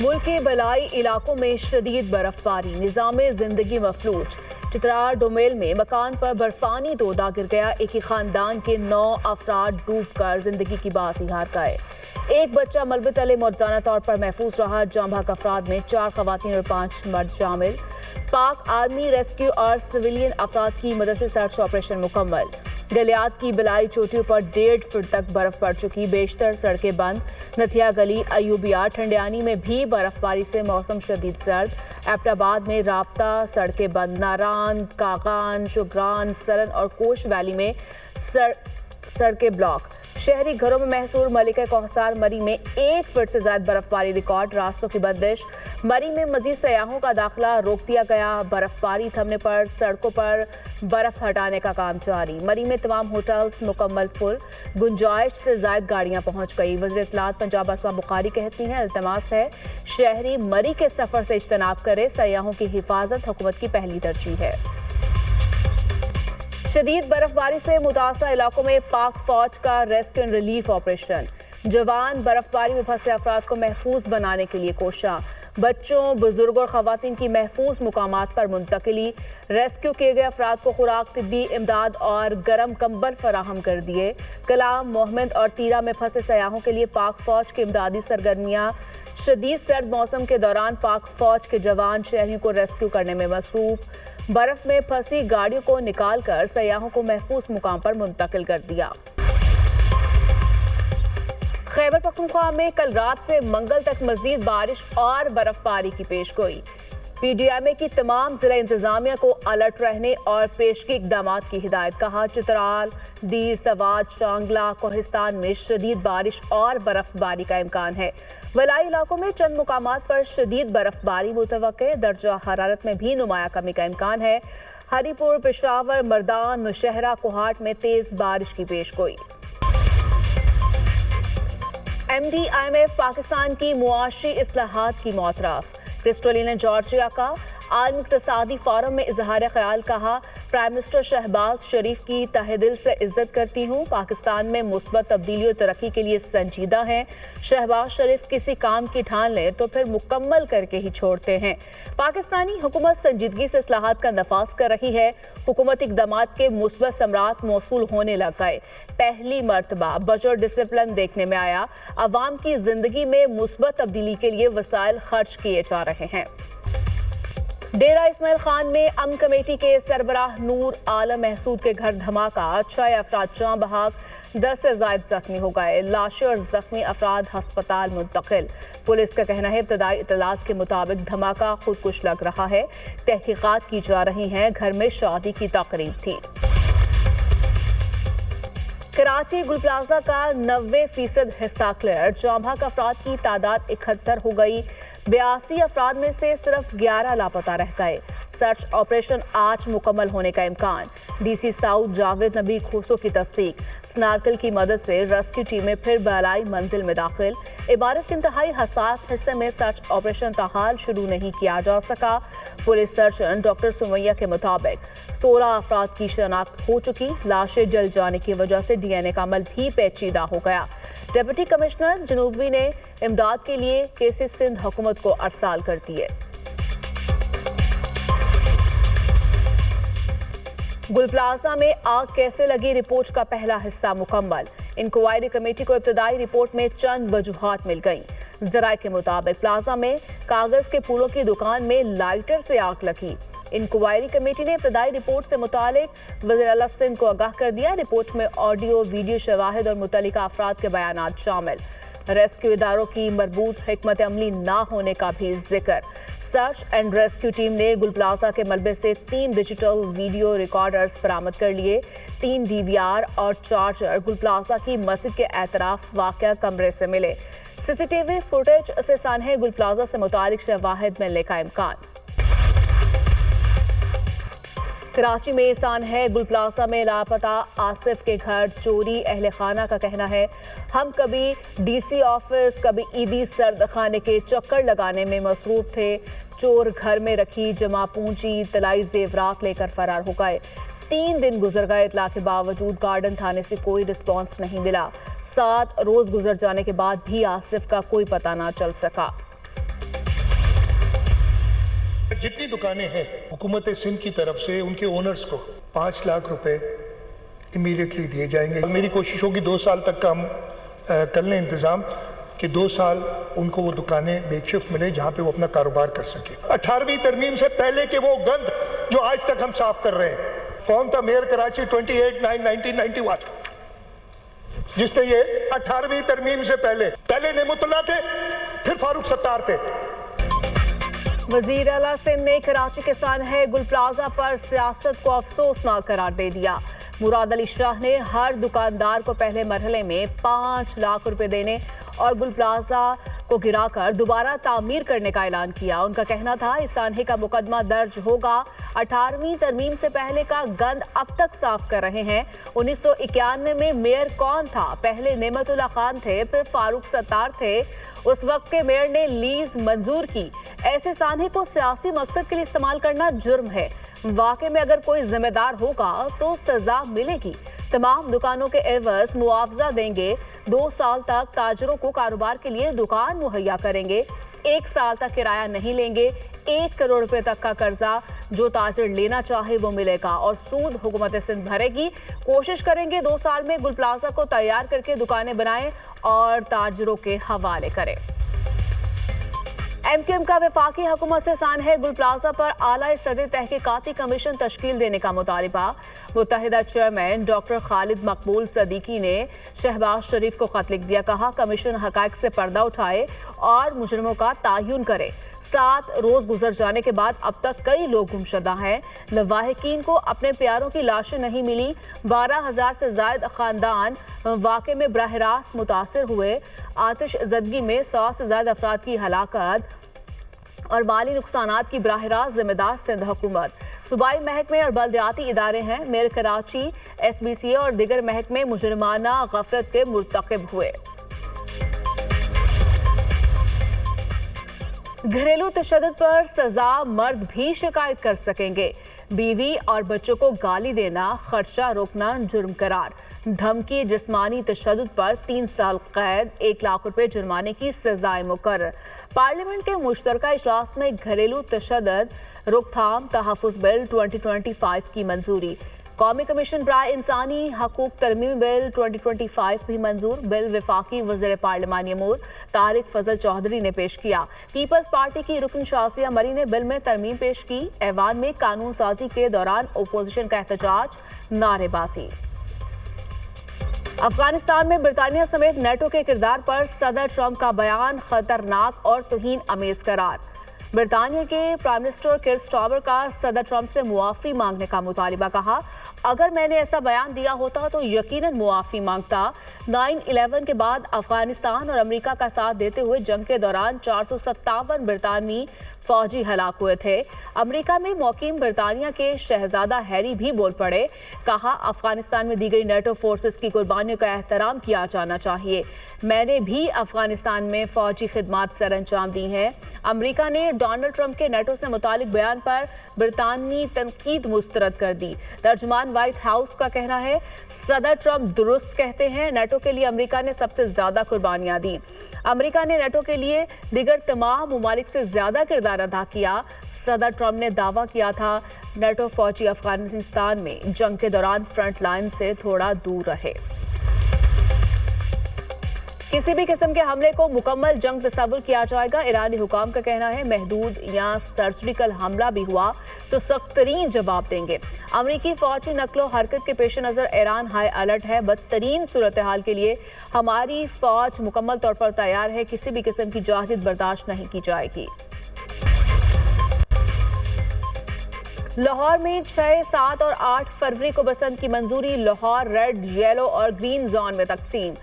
मुल्क के बलाई इलाकों में शदीद बर्फबारी, निज़ामे जिंदगी मफलूज। चित्राल डोमेल में मकान पर बर्फानी तोदा गिर गया। एक ही खानदान के 9 अफराद डूबकर जिंदगी की बाजी हार गए। एक बच्चा मलबे तले मौजूदा तौर पर महफूज रहा। जाम बहक अफराद में 4 खवातीन और 5 मर्द शामिल। पाक आर्मी रेस्क्यू और सिविलियन अफराद की मदद से सर्च ऑपरेशन मुकम्मल। गलियात की बलाई चोटियों पर 1.5 फुट तक बर्फ पड़ चुकी। बेशतर सड़कें बंद। नथिया गली, अयूबिया, ठंडियानी में भी बर्फबारी से मौसम शदीद सर्द। एबटाबाद में राब्ता सड़कें बंद। नारान, कागान, शुग्रान, सरन और कोश वैली में सड़कें ब्लॉक। शहरी घरों में महसूर। मलिका कोहसार मरी में 1 फुट से ज्यादा बर्फबारी रिकॉर्ड। रास्तों की बंदिश। मरी में मजीद सयाहों का दाखिला रोक दिया गया। बर्फबारी थमने पर सड़कों पर बर्फ हटाने का काम जारी। मरी में तमाम होटल्स मुकम्मल फुल। गुंजाइश से ज्यादा गाड़ियां पहुंच गई। वज़ीर इत्तलात पंजाब असमा बुखारी कहती हैं, इल्तमास है शहरी मरी के सफर से इज्तनाब करे। सयाहों की हिफाजत हुकूमत की पहली तरजीह है। शदीद बर्फबारी से मुतासरा इलाकों में पाक फौज का रेस्क्यू एंड रिलीफ ऑपरेशन। जवान बर्फबारी में फंसे अफराद को महफूज बनाने के लिए कोशा। बच्चों, बुजुर्गों और खवातीन की महफूज मुकामात पर मुंतकिली। रेस्क्यू किए गए अफराद को खुराक, तिब्बी इमदाद और गर्म कंबल फराहम कर दिए। कलाम, मोहम्मद और तीरा में फंसे सयाहों के लिए पाक फौज की इमदादी सरगर्मियां। शदीद सर्द मौसम के दौरान पाक फौज के जवान शहरियों को रेस्क्यू करने में मसरूफ। बर्फ में फंसी गाड़ियों को निकालकर सयाहों को महफूज मुकाम पर मुंतकिल कर दिया। खैबर पख्तूनख्वा में कल रात से मंगल तक मजीद बारिश और बर्फबारी की पेशगोई। PDMA की तमाम जिला इंतजामिया को अलर्ट रहने और पेशगी इकदाम की हिदायत। कहा, चित्राल, दीर, सवाद, शांगला, कोहिस्तान में शदीद बारिश और बर्फबारी का इम्कान है। वलाई इलाकों में चंद मुकामात पर शदीद बर्फबारी मुतवक्के। दर्जा हरारत में भी नुमाया कमी का इम्कान है। हरीपुर, पेशावर, मर्दान, नौशहरा, कोहाट में तेज बारिश की पेशगोई। MD IMF पाकिस्तान की मुआशी इस्लाहात की मोतरफ। क्रिस्टोलिना जॉर्जिया का आलमी इक़्तिसादी फोरम में इजहार ख्याल। कहा, प्राइम मिनिस्टर शहबाज शरीफ की तहे दिल से इज्जत करती हूँ। पाकिस्तान में मुस्बत तब्दीली और तरक्की के लिए संजीदा हैं। शहबाज शरीफ किसी काम की ठान लें तो फिर मुकम्मल करके ही छोड़ते हैं। पाकिस्तानी हुकूमत संजीदगी से इस्लाहात का नफाज कर रही है। हुकूमती इक़दामात के मुस्बत समरात मौसूल होने लग गए। पहली मरतबा बजट डिसिप्लिन देखने में आया। अवाम की जिंदगी में मुस्बत तब्दीली के लिए वसाइल खर्च किए जा रहे हैं। डेरा इस्माइल खान में अमन कमेटी के सरबराह नूर आलम महसूद के घर धमाका। 6 अफराद जाँ बहक, 10 से ज्यादा जख्मी हो गए। लाशें और जख्मी अफराद अस्पताल मुंतकिल। पुलिस का कहना है, इब्तदाई इत्तलात के मुताबिक धमाका खुदकुश लग रहा है। तहकीकात की जा रही हैं। घर में शादी की तकरीब थी। कराची गुल प्लाजा का 90% हिस्सा क्लियर। जाँ बहक अफराद की तादाद 71 हो गई। 82 अफराद में से सिर्फ 11 लापता रह गए। सर्च ऑपरेशन आज मुकम्मल होने का इम्कान। DC साउथ जावेद नबी खोसो की तस्दीक। स्नार्कल की मदद से रेस्क्यू टीमें फिर बलाई मंजिल में दाखिल। इबारत के इंतहाई हसास हिस्से में सर्च ऑपरेशन ताहाल शुरू नहीं किया जा सका। पुलिस सर्जन डॉक्टर सुमैया के मुताबिक 16 अफराद की शनाख्त हो चुकी। लाशें जल जाने की वजह से DNA का अमल भी पेचीदा हो गया। डिप्टी कमिश्नर जनूबी ने इमदाद के लिए केसेस सिंध हुकूमत को अरसाल कर दिए। गुल प्लाजा में आग कैसे लगी, रिपोर्ट का पहला हिस्सा मुकम्मल। इंक्वायरी कमेटी को इब्तदाई रिपोर्ट में चंद वजूहात मिल गई। ज़राए के मुताबिक प्लाजा में कागज के फूलों की दुकान में लाइटर से आग लगी। इंक्वायरी कमेटी ने इब्तदाई रिपोर्ट से मुतालिक वज़ीर आला सिंध को आगाह कर दिया। रिपोर्ट में ऑडियो, वीडियो शवाहिद और मुतल्लिका अफराद के बयानात शामिल। रेस्क्यू इदारों की मरबूत हिकमत अमली ना होने का भी जिक्र। सर्च एंड रेस्क्यू टीम ने गुल प्लाजा के मलबे से 3 डिजिटल वीडियो रिकॉर्डर्स बरामद कर लिए। 3 DVR और चार्जर गुल प्लाजा की मस्जिद के एतराफ वाक़या कमरे से मिले। CCTV फुटेज से सानहे गुल प्लाजा से मुतालिक शवाहिद मिलने का इम्कान। कराची में सानहे गुल प्लाजा में लापता आसिफ के घर चोरी। अहले खाना का कहना है, हम कभी DC ऑफिस, कभी ईदी सर्द खाने के चक्कर लगाने में मसरूफ थे। चोर घर में रखी जमा पूंजी, तलाई जेवरात लेकर फरार हो गए। 3 दिन गुजर गए। इतला के बावजूद गार्डन थाने से कोई रिस्पॉन्स नहीं मिला। 7 रोज गुजर जाने के बाद भी आसिफ का कोई पता ना चल सका। जितनी दुकानें हैं हुकूमत सिंध की तरफ से उनके ओनर्स को 5 लाख रुपए इमीडिएटली दिए जाएंगे। मेरी कोशिश होगी 2 साल तक का हम कर लें इंतज़ाम कि 2 साल उनको वो दुकानें बेकशिफ्ट मिले जहाँ पे वो अपना कारोबार कर सके। 18वीं तरमीम से पहले के वो गंद जो आज तक हम साफ कर रहे हैं। कौन था मेयर कराची 28/9/1991 जिसने ये 18वीं तरमीम से पहले नेमतुल्लाह थे, फिर फारूक सत्तार थे। वजीर आला सिंध ने कराची के सानहे गुल प्लाजा पर सियासत को अफसोसनाक करार दे दिया। मुराद अली शाह ने हर दुकानदार को पहले मरहले में 5 लाख रुपए देने और गुल प्लाजा को गिराकर दोबारा तामीर करने का ऐलान किया। उनका कहना था इस सानहे का मुकदमा दर्ज होगा। 18वीं तरमीम से पहले का गंद अब तक साफ कर रहे हैं। 1991 में मेयर कौन था? पहले नेमतुल्लाह खान थे, फिर फारूक सत्तार थे। उस वक्त के मेयर ने लीज मंजूर की। ऐसे सानहे को सियासी मकसद के लिए इस्तेमाल करना जुर्म है। वाकई में अगर कोई जिम्मेदार होगा तो सजा मिलेगी। तमाम दुकानों के एवज मुआवजा देंगे। 2 साल तक ताजरों को कारोबार के लिए दुकान मुहैया करेंगे। 1 साल तक किराया नहीं लेंगे। 1 करोड़ रुपए तक का कर्जा जो ताजर लेना चाहे वो मिलेगा और सूद हुकूमत सिंध भरेगी। कोशिश करेंगे 2 साल में गुल प्लाजा को तैयार करके दुकानें बनाएं और ताजरों के हवाले करें। MQM का वफाकी हुकूमत से सानहे गुल प्लाजा पर आला सदर तहकीकाती कमीशन तश्कील देने का मुतालिबा। मुत्तहिदा चेयरमैन डॉक्टर खालिद मकबूल सदीकी ने शहबाज शरीफ को खत लिख दिया। कहा कमीशन हकायक से पर्दा उठाए और मुजरिमों का तायुन करे। 7 रोज गुजर जाने के बाद अब तक कई लोग गुमशुदा हैं। लवाहिकीन को अपने प्यारों की लाशें नहीं मिली। 12,000 से ज्यादा खानदान वाक़े में बराह रास्त मुतासर हुए। आतिश ज़दगी में 100 से ज्यादा अफराद की हलाकत और माली नुकसानात की बराह रास्त जिम्मेदार सिंध हुकूमत। सूबाई महकमे और बल्दियाती इदारे हैं। मेयर कराची, SBCA और दीगर महकमे मुजरिमाना गफलत के मुर्तकिब हुए। घरेलू तशद्दुद पर सजा मर्द भी शिकायत कर सकेंगे। बीवी और बच्चों को गाली देना, खर्चा रोकना जुर्म करार। धमकी, जिस्मानी तशद्दुद पर 3 साल कैद, 1 लाख रुपए जुर्माने की सजाएं मुकर्रर। पार्लियामेंट के मुश्तरका इजलास में घरेलू तशद्दुद रोकथाम तहफ़्फ़ुज़ बिल 2025 की मंजूरी। कौमी कमीशन बराए इंसानी हकूक तरमीमी बिल 2025 भी मंजूर। बिल वफाकी वज़ीर पार्लिमानी अमूर तारिक फजल चौधरी ने पेश किया। पीपल्स पार्टी की रुकन शासिया मरी ने बिल में तरमीम पेश की। ऐवान में कानून साजी के दौरान ओपोजिशन का एहतजाज, नारेबाजी। अफगानिस्तान में बरतानिया समेत नेटो के किरदार पर सदर ट्रंप का बयान खतरनाक और तौहीन अमेज करार। बरतानिया के प्राइम मिनिस्टर कीर स्टारमर का सदर ट्रंप से मुआफ़ी मांगने का मुतालिबा। कहा अगर मैंने ऐसा बयान दिया होता तो यकीनन मुआफ़ी मांगता। 9/11 के बाद अफगानिस्तान और अमेरिका का साथ देते हुए जंग के दौरान 457 बरतानवी फौजी हलाक हुए थे। अमेरिका में मौकीम बरतानिया के शहजादा हैरी भी बोल पड़े। कहा अफगानिस्तान में दी गई नेटो फोर्सेस की कुर्बानियों का एहतराम किया जाना चाहिए। मैंने भी अफगानिस्तान में फौजी खिदमात सर अंजाम दी हैं। अमेरिका ने डोनाल्ड ट्रंप के नेटो से मुतालिक बयान पर बरतानी तनकीद मुस्तरद कर दी। तर्जुमान व्हाइट हाउस का कहना है सदर ट्रंप दुरुस्त कहते हैं। नेटो के लिए अमेरिका ने सबसे ज्यादा कुर्बानियां दी। अमेरिका ने नेटो के लिए दिगर तमाम ममालिक से ज्यादा किरदार अदा किया। सदर ट्रंप ने दावा किया था नेटो फौजी अफगानिस्तान में जंग के दौरान फ्रंट लाइन से थोड़ा दूर रहे। किसी भी किस्म के हमले को मुकम्मल जंग तस्वुर किया जाएगा। ईरानी हुकाम का कहना है महदूद या सर्जिकल हमला भी हुआ तो सख्त तरीन जवाब देंगे। अमरीकी फौजी नकलो हरकत के पेश नज़र ईरान हाई अलर्ट है। बदतरीन सूरत हाल के लिए हमारी फौज मुकम्मल तौर पर तैयार है। किसी भी किस्म की जाहिद बर्दाश्त नहीं की जाएगी। लाहौर में 6, 7 और 8 फरवरी को बसंत की मंजूरी। लाहौर रेड, येलो और ग्रीन जोन में तकसीम।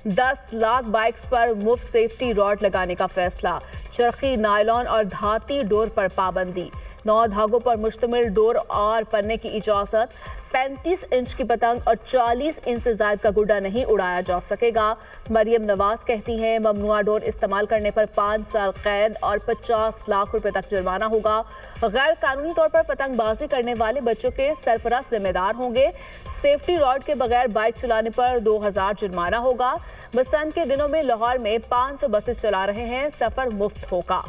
10 लाख बाइक्स पर मुफ्त सेफ्टी रॉड लगाने का फैसला। चरखी, नायलॉन और धाती डोर पर पाबंदी। 9 धागों पर मुश्तमिल डोर और पन्ने की इजाजत। 35 इंच की पतंग और 40 इंच से ज्यादा का गुड्डा नहीं उड़ाया जा सकेगा। मरियम नवाज कहती हैं ममनुआ डोर इस्तेमाल करने पर 5 साल कैद और 50 लाख रुपए तक जुर्माना होगा। गैर कानूनी तौर पर पतंगबाजी करने वाले बच्चों के सरपरस्त जिम्मेदार होंगे। सेफ्टी रॉड के बगैर बाइक चलाने पर 2000 जुर्माना होगा। बसंत के दिनों में लाहौर में 500 बसेस चला रहे हैं। सफर मुफ्त होगा।